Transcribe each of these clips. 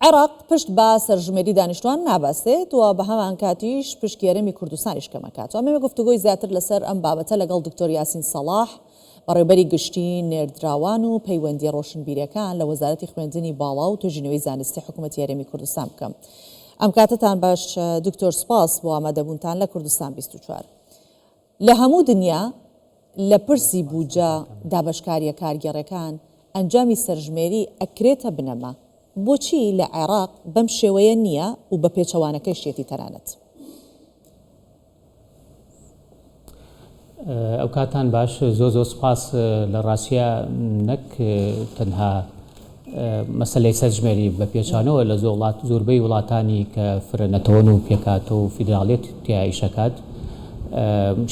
عێراق پشت با سەرژمێری دانیشتوان نابەستێت و بە هەمان کاتیش پشتگیرەمی کوردستانیش کەمەکات. ئەمە گفتوگۆی زیاتر لەسەر ئەم بابەتە لەگەڵ دکتۆر یاسین سەلاح بەڕێوەبەری گشتی نێردراوان و پەیوەندی ڕۆشنبیرەکان لە وەزارەتی خوێندنی باڵا و توێژینەوەی زانستی حکوومەتی هەرێمی کوردستان بکەم. ئەم کاتتان باش دکتۆر، سپاس بۆ ئامادەبوونتان لە کوردستان 24. لە هەموو دنیا لە پرسی بوجە دابەشکاریە کارگەڕەکان ئەنجامی سەرژمێری ئەکرێتە بنەما. بۆچی لە عێراق بەم شێوەیە نییە و بە پێچەوانەکەی شێتی تەنانەت؟ ئەو کاتان باش، زۆ سپاس. لە ڕاستیە نەک تەنها مەسەلەی سەرژمێری بە پێچانەوە لە زۆربەی وڵاتانی کە فرەنەتەوەن و پێکاتە و فیدراڵێت تیایشەکات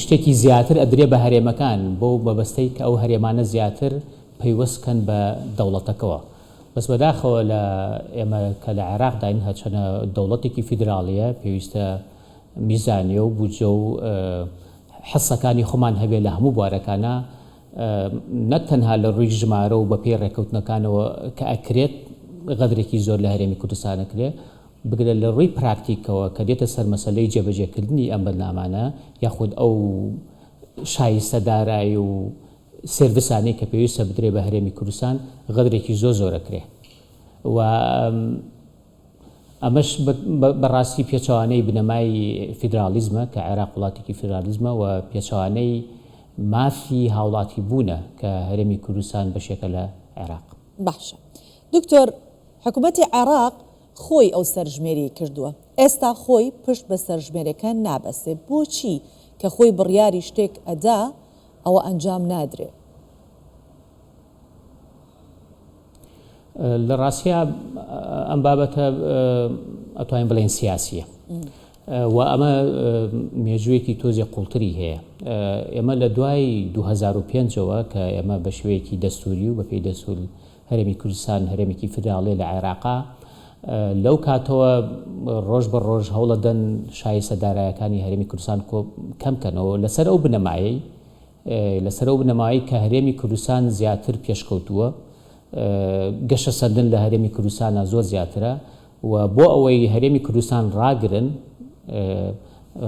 شتێکی زیاتر ئەدرێ بە هەرێمەکان بۆ مەبەستەی کە ئەو هەرێمانە زیاتر پەیوەستکەن بە دەوڵەتەکەوە. بەس بەداخەوە لە ئێمە کە لە عێراق داین هەچەنە دەوڵەتێکی فیدراڵیە پێویستە میزانیە و بودجە و حەسەکانی خۆمان هەبێت لە هەموو بوارەکانە، نەک تەنها لە ڕووی ژمارە و بە پێی ڕێکەوتنەکانەوە کە ئەکرێت غەدرێکی زۆر لە هەرێمی کوردستانەکرێ، بگرە لە ڕووی پراکتیکەوە کە دێتە سەر مەسەلەی جێبەجێکردنی ئەم بەرنامانە یاخود ئەو شایستە دارایی و سێرڤیسانەی کە پێویستە بدرێ بە هەرێمی کوردستان غەدرێکی زۆرەکرێ و ئەمەش بەڕاستی پێچەوانەی بنەمای فیدرالیزمە کە عێراق وڵاتێکی فیدرالیزمە و پێچەوانەی مافی هاوڵاتی بوونە کە هەرێمی کوردستان بەشێکە لە عێراق. باشە دکتۆر، حکوومەتی عێراق خۆی ئەو سەرژمێری کردووە، ئێستا خۆی پشت بە سەرژمێرەکە نابەستێ. بۆچی کە خۆی بڕیاری شتێک ئەدا ئەوە ئەنجام نادرێ؟ لە ڕاستیە ئەم بابەتە ئەتوانین بڵێن سیاسیە و ئەمە مێژوویەکی تۆزی قوڵتری هەیە. ئێمە لە دوای 2005ەوە کە ئێمە بە شوەیەکی دەستوری و بە پێی دەسوول هەرێمی کوردستان هەرێمێکی فیدراڵی لە عێراقا، لەو کاتەوە ڕۆژ بە ڕۆژ هەوڵە دەن شایستە دارایەکانی هەرێمی کوردستان کەمکەنەوە لەسەر ئەو بنەمایی کە هەرێمی کوردستان زیاتر پێشکەوتووە، گەشە سەردن لە هەرێمی کوردستانە زۆر زیاترە و بۆ ئەوەی هەرێمی کوردستان ڕاگرن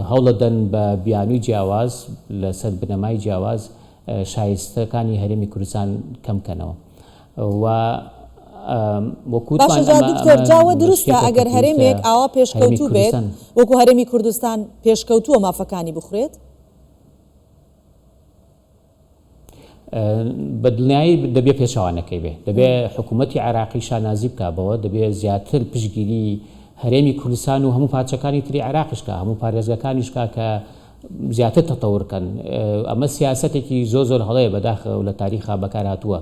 هەوڵە دەن بە بیانووی جیاواز لەسەر بنەمای جیاواز شایستەکانی هەرێمی کوردستان کەمکەنەوە و باشە دکتۆر، جاوە دروستە ئەگەر هەرێمێک ئاوا پێشکەوتوو بێت وەکو هەرێمی کوردستان پێشکەوتووە مافەکانی بخورێت؟ بە دڵنیایی دەبێ پێچەوانەکەی بێ، دەبێ حکوومەتی عێراقی شانازی بکبەوە، دەبێ زیاتر پشتگیری هەرێمی کوردستان و هەموو پارچەکانی تری عێراقیشکە، هەموو پارێزگەکانیشکە کە زیاتر تەتەورکەن. ئەمە سیاسەتێکی زۆر هەڵەیە بەداخەوە لە تاریخا بەکار هاتووە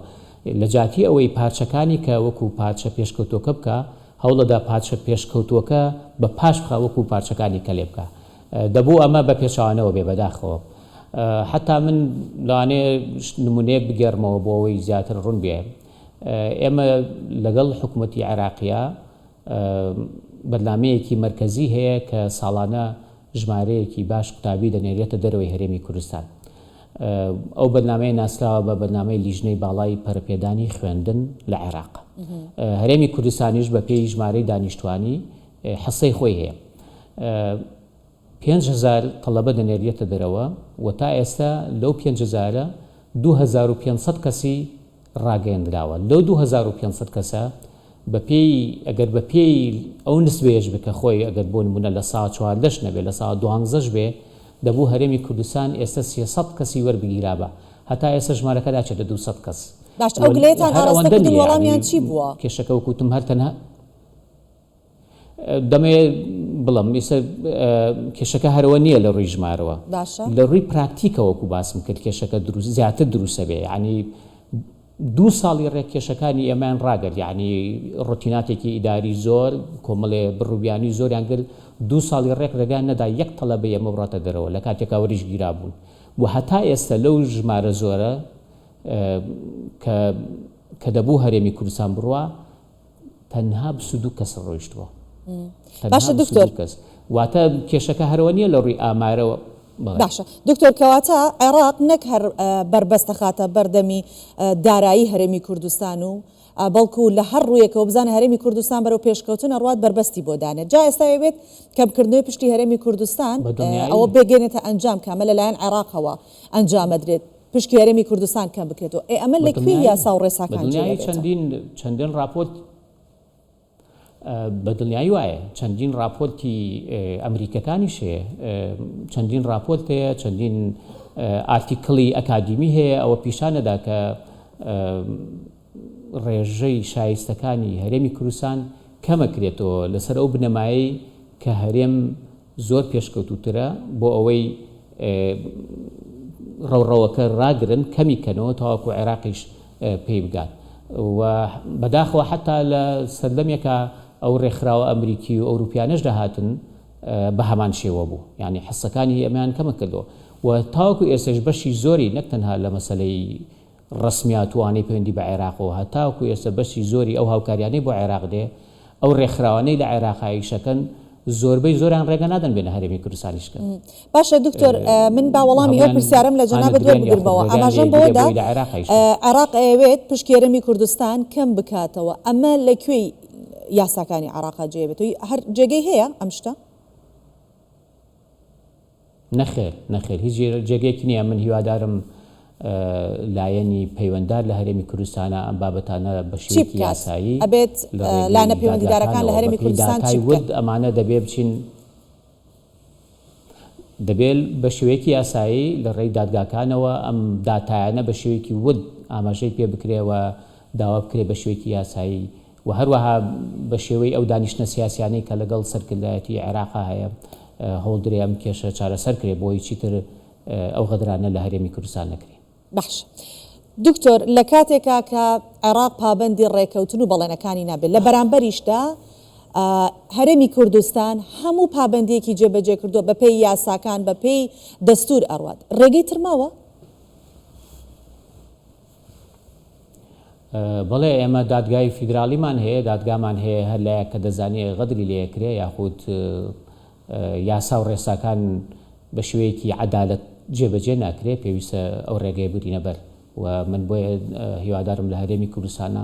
لە جاتی ئەوەی پارچەکانی کە وەکو پارچە پێشکەوتوەکە بکە، هەوڵەدا پارچە پێشکەوتوەکە بە پاش بخە وەکو پارچەکانی کە لێ بکە. دەبوو ئەمە بە پێچەوانەوە بێ بەداخەوە. حتا من لەوانێ نمونەیەک بگەڕمەوە بۆ ئەوەی زیاتر ڕوون بێ. ئێمە لەگەڵ حکوومەتی عێراقیە بەرنامەیەکی مەرکەزی هەیە کە ساڵانە ژمارەیەکی باش قوتابی دەنێرێتە دەرەوەی هەرێمی کوردستان. ئەو بەرنامەیە ناسراوە بە بەرنامەی لیژنەی باڵای پەرەپێدانی خوێندن لە عێراق. هەرێمی کوردستانیش بە پێی ژمارەی دانیشتوانی حەسەی خۆی هەیە. 5,000 تەڵەبە دەنێریێتە دەرەوە و تا ئێستا لەو 5,000 2,500 کەسی ڕاگەیەندراوە. لەو 2,500 کەسە ئەگەر بە پێی ئەو نسبەیەش بکە خۆی ئەگەر بۆ نمونە لە ساڵ 14 نەبێ لە ساڵ 12 بێ، دەبوو هەرێمی کوردستان ئێستا 300 کەسی وەربگیرابە، هەتا ئێستا ژمارەکە داچێتە 200 کەس. باش، ئەو گلێتان ئاراستەکردن وەڵامیان چی بووە؟ کێشەکە وەکوتم هەر تەنها دەمەوێت بڵم کێشەکە هەرەوە نییە لە ڕووی ژمارەوە، لە ڕووی پراکتیکەوەکو باسم کرد کێشەکە زیاتر دروستە بێ. ینی 2 ساڵی ڕێک کێشەکانی ئێمان ڕاگەر، یعنی ڕۆتیناتێکی ئیداری زۆر کۆمەڵێ بڕووبیانی زۆریان کرد. 2 ساڵی ڕێک ڕێگان نەدا یەک تەڵەبە ئێمە بڕاتە دەرەوە لە کاتێکا وەریش گیرابوون و هەتا ئێستا لەو ژمارە زۆرە کە دەبوو هەرێمی کوردستان بڕوە تەنها 22 کەس ڕۆیشتووە. باشە دکتۆر، واتە کێشەکە هەرەوە نییە لە ڕووی ئامارەوە. باشە دکتۆر کەواتە عێراق نەک هەر بربەستە خاتە بەردەمی دارایی هەرێمی کوردستان و بەڵکو لە هەر ڕوویەکەوە بزانە هەرێمی کوردستان بەرەو پێشکەوتن ئەڕوات بربەستی بۆ دانێت جا ئێستا بێت کەمکردنەوەی پشتی هەرێمی کوردستان ئەوە بێگەێنێتە ئەنجام کامە لەلایەن عێراقەوە ئەنجامەدرێت پشتی هەرێمی کوردستان کەم بکرێتەوە ئەمە لەکوێ یاسا و ڕێساکان چەندین راپۆرت بەدڵنیایی وایە چەندین راپۆرتی ئەمریکەکانیش هەیە چەندین راپۆرت هەیە چەندین ئارتیکڵی ئەکادیمی هەیە ئەوە پیشانەدا کە ڕێژەی شایستەکانی هەرێمی کوردستان کەمەکرێتەوە لەسەر ئەو بنەمایی کە هەرێم زۆر پێشکەوتوترە بۆ ئەوەی ڕەوڕەوەکە ڕاگرن کەمی کەنەوە تاواکو عێراقیش پێی بگات و بەداخەوە حتا لە سەردەمێکە ئەو ڕێکخراوە ئەمریکی و ئەوروپیانەش داهاتن بە هەمان شێوە بوو یعنی حەسەکانی ئەمیان کەمە کردەوە و تاوەکو ئێستش بەشی زۆری نەک تەنها لە مەسەلەی ڕسمیات وانەی پەیوەندی بە عێراقەوە هەتاوەکو ئێستا بەشی زۆری ئەو هاوکاریانەی بۆ عێراق دێ ئەو ڕێکخراوانەی لە عێراقایشەکەن زۆربەی زۆریان ڕێگە نادەن بێنە هەرێمی کوردستانیشکە باشە دکتۆر من باوەڵامی ئەو پرسیارم لە جەنابەت وەربگرمەوە ئاماژەم بۆدا عێراق ئەوێت پشتی هەرێمی کوردستان کەم بکاتەوە ئەمە لەکوێی یاساکانی عێراقا جێبێت هەر جێگەی هەیە ئەم شتە نەخێر هیچ جێگەیەکی نییە من هیوادارم لایەنی پەیوەنددار لە هەرێمی کوردستانە ئەم بابەتانە بە شێوەیەکی یاسایی ئەبێت لانە پەیوەندیدارەکان لە هەرێمی کوردستان ئەمانە دەبێ بچین دەبێت بە شێوەیەکی یاسایی لە ڕێی دادگاکانەوە ئەم داتایانە بە شێوەیەکی ود ئاماژەی پێ بکرێەوە داوا بکرێ بە شێوەیەکی یاسایی و هەروەها بە شێوەی ئەو دانیشتە سیاسیانەی کە لەگەڵ سەرکردایەتی عێراقا هەیە هەوڵدرێ ئەم کێشە چارەسەر کرێ بۆی چیتر ئەو غەدرانە لە هەرێمی کوردستان نەکرێ. باش دکتۆر لە کاتێکا کە عێراق پابەندی ڕێکەوتن و بەڵێنەکانی نابێت لە بەرامبەریشدا هەرێمی کوردستان هەموو پابەندیەکی جێبەجێ کردو بە پێی یاساکان بە پێی دەستور ئەڕوات ڕێگەی ترماوە؟ بەڵێ ئێمە دادگای فیدراڵیمان هەیە دادگامان هەیە هەر لایە کە دەزانێت غەدری لێکرێ یاخود یاسا و ڕێساکان بە شوەیەکی عەدالەت جێبەجێ ناکرێت پێویستە ئەو ڕێگەی بگرینە بەر و من بۆیە هیوادارم لە هەرێمی کوردستانە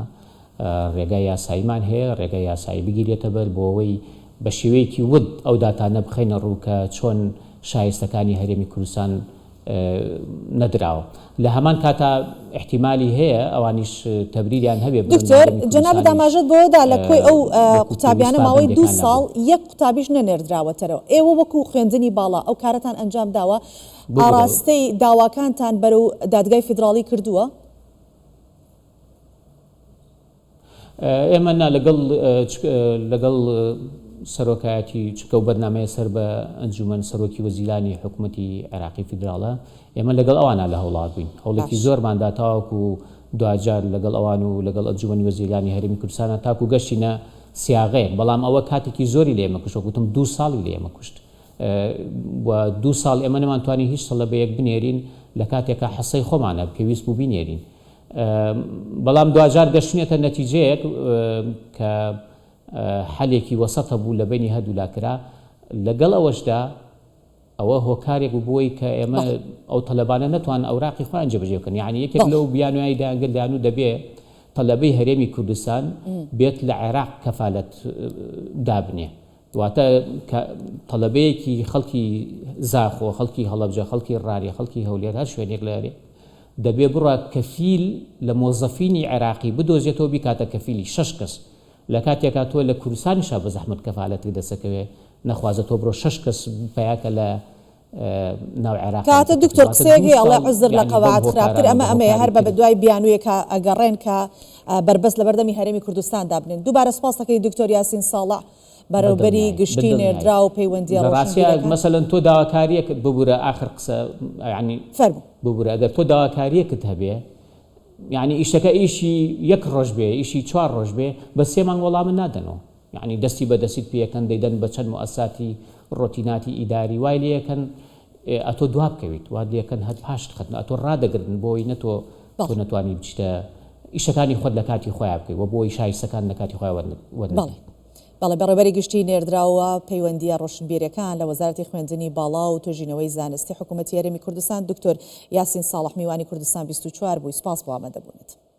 ڕێگای یاساییمان هەیە ڕێگای یاسایی بگیرێتە بەر بۆ ئەوەی بە شێوەیەکی ود ئەو داتانە بخەینە ڕوو کە چۆن شایستەکانی هەرێمی کوردستان نەدراوە لە هەمان کاتا احتیمالی هەیە ئەوانیش تەبریریان هەبێ دکتۆر جەنابەت ئاماژەت بۆدا لە کوێی ئەو قوتابیانە ماوەی 2 ساڵ یەک قوتابیش نەنێردراوەتەرەوە ئێوە وەکو خوێندنی باڵا ئەو کارەتان ئەنجام داوە ئاراستەی داواکانتان بەرەو دادگای فیدراڵی کردووە؟ ئێمە لەگەڵ سەرۆکایەتی چکە و بەرنامەیە سەر بە ئەنجومەن سەرۆکی وەزیرانی حکوومەتی عێراقی فیدراڵە ئێمە لەگەڵ ئەوانە لە هەوڵات بووین هەوڵێکی زۆرماندا تاوەکو دوجار لەگەڵ ئەوان و لەگەڵ ئەنجومەنی وەزیرانی هەرێمی کوردستانە تاکو گەشتینە سیاغێ بەڵام ئەوە کاتێکی زۆری لێ ئێمە کوشت وتم 2 ساڵی لێ ئێمە کوشت و 2 ساڵ ئێمە نەمانتوانی هیچ سەڵە بە یەک بنێرین لە کاتێکە حەسەی خۆمانە پێویست بوو بینێرین بەڵام دوجار گەشتێتە نەتیجەیەک کە حەلێکی وەسەتە بوو لە بینی هەردوو لاکرا لەگەڵ ئەوەشدا ئەوە هۆکارێک بووی کە ئێمە ئەو تەلەبانە نەتوان ئەوراقی خۆیان جێبەجێ بکەن یعنی یەکێک لەو بیانوایی داگەردان و دەبێ تەلەبەی هەرێمی کوردستان بێت لە عێراق کەفالەت دابنێ دواتە تەلەبەیەکی خەڵکی زاخۆ خەڵکی هەڵەبجە خەڵکی ڕاری خەڵکی هەولێر هەر شوێنێک لەرێ دەبێ بڕە کەفیل لە مۆزەفینی عێراقی بدۆزێتەوە بیکاتە کەفیلی 6 کەس لە کاتێکا تۆ لە کوردستانیشا بە زەحمەت کەفالەتی دەسەکەوێ نەخوازە تۆ بڕۆ 6 کەس پیاکە لە ناو عێراق کاتە دکتۆر قسەیەکی ئەڵێ عزر لە قەواعەت خراپتر ئەمەیە هەر بە دوای بیانوویەکە ئەگەڕێن کە بەربەست لە بەردەمی هەرێمی کوردستان دابنێن دووبارە سپاس دەکەی دکتۆر یاسین ساڵح بەڕێوەبەری گشتی نێردرا و پەیوەندی ڕاستیە مەسەلەن تۆ داواکاریەکت ببوورە ئاخر قسە یعنی ببوورە ئەگەر تۆ داواکاریەکت هەبێ یعنی ئیشەکە ئیشی 1 ڕۆژ بێ ئیشی 4 ڕۆژ بێ بە 3 مانگ وەڵامە نادەنەوە یعنی دەستی بە دەستیت پێەکەن دەیدەن بە چەند مؤسساتی ڕۆتیناتی ئیداری وای لەکەن ئەتۆ دووا بکەویت وا لەکەن هەر پاش خەتن ئەتۆ ڕادەگرن بۆی نەتۆ تۆ نەتوانی بچتە ئیشەکانی خۆت لە کاتی خۆیان بکەیت و بۆی شایستەکان لە کاتی خۆیان وەرنێت بەڵێ بەڕێبەری گشتی نێردراوە پەیوەندیە ڕۆشنبیریەکان لە وەزارەتی خوێندنی باڵا و توێژینەوەی زانستی حکوومەتی هەرێمی کوردستان دکتۆر یاسین ساڵح میوانی کوردستان 24 بووی سپاس بۆ ئامادەبوونت.